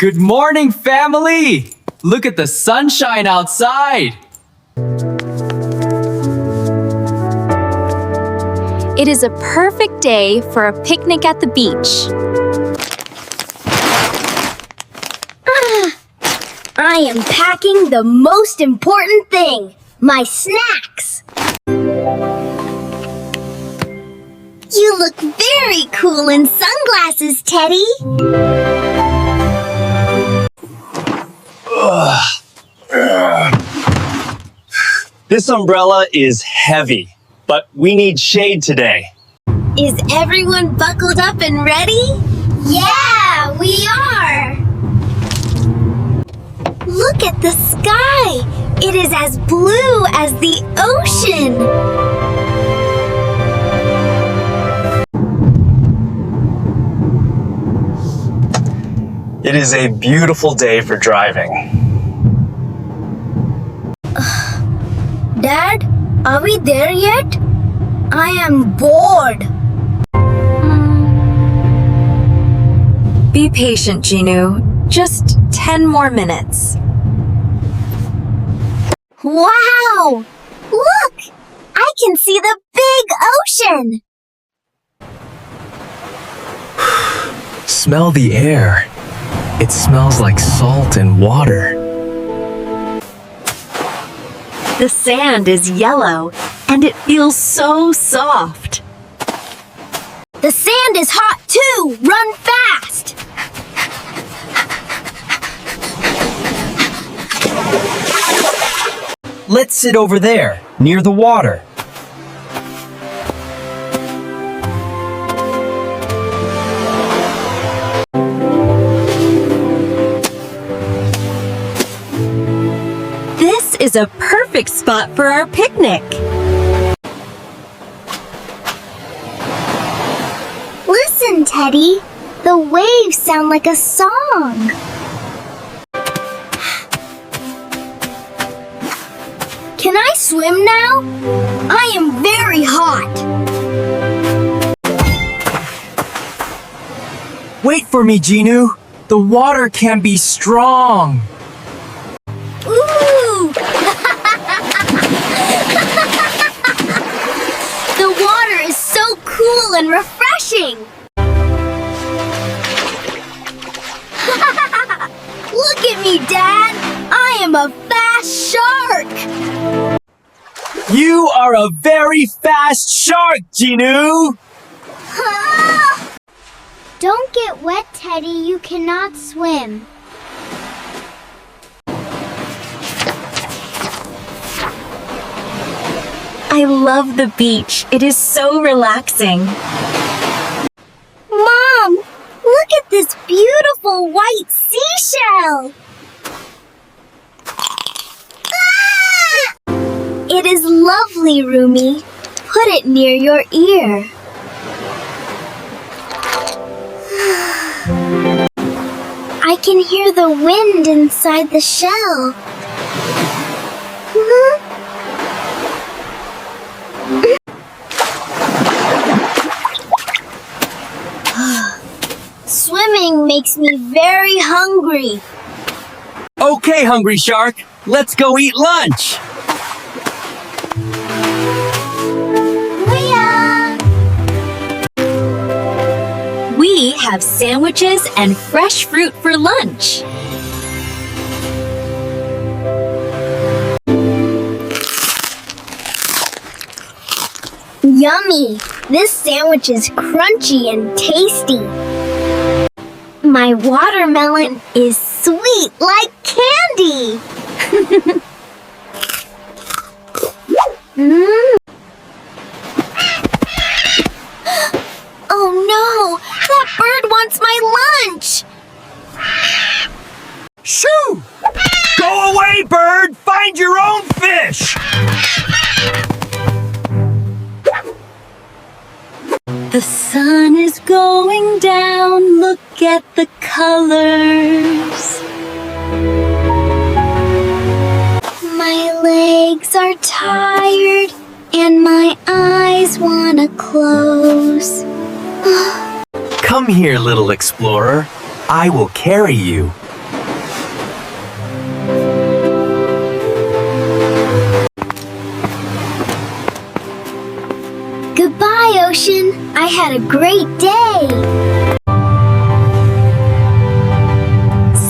Good morning, family! Look at the sunshine outside! It is a perfect day for a picnic at the beach. I am packing the most important thing, my snacks. You look very cool in sunglasses, Teddy. This umbrella is heavy, but we need shade today. Is everyone buckled up and ready? Yeah, we are. Look at the sky. It is as blue as the ocean. It is a beautiful day for driving. Dad, are we there yet? I am bored. Be patient, Ginu. Just 10 more minutes. Wow! Look! I can see the big ocean! Smell the air. It smells like salt and water. The sand is yellow, and it feels so soft. The sand is hot too! Run fast! Let's sit over there, near the water. This is a perfect spot for our picnic. Listen, Teddy. The waves sound like a song. Can I swim now? I am very hot. Wait for me, Ginu. The water can be strong. Ooh! The water is so cool and refreshing. Look at me, Dad. I am a fast shark. You are a very fast shark, Ginu! Don't get wet, Teddy. You cannot swim. I love the beach. It is so relaxing. Mom, look at this beautiful white seashell. Ah! It is lovely, Rumi. Put it near your ear. I can hear the wind inside the shell. Swimming makes me very hungry. Okay, hungry shark, let's go eat lunch. We have sandwiches and fresh fruit for lunch. Yummy! This sandwich is crunchy and tasty. My watermelon is sweet like candy. Oh no! That bird wants my lunch! Shoo! Go away, bird! Find your own fish! The sun is going down. Look at the colors. My legs are tired and my eyes wanna close. Come here, little explorer. I will carry you. ocean. I had a great day.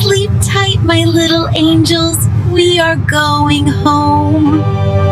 Sleep tight, my little angels. We are going home.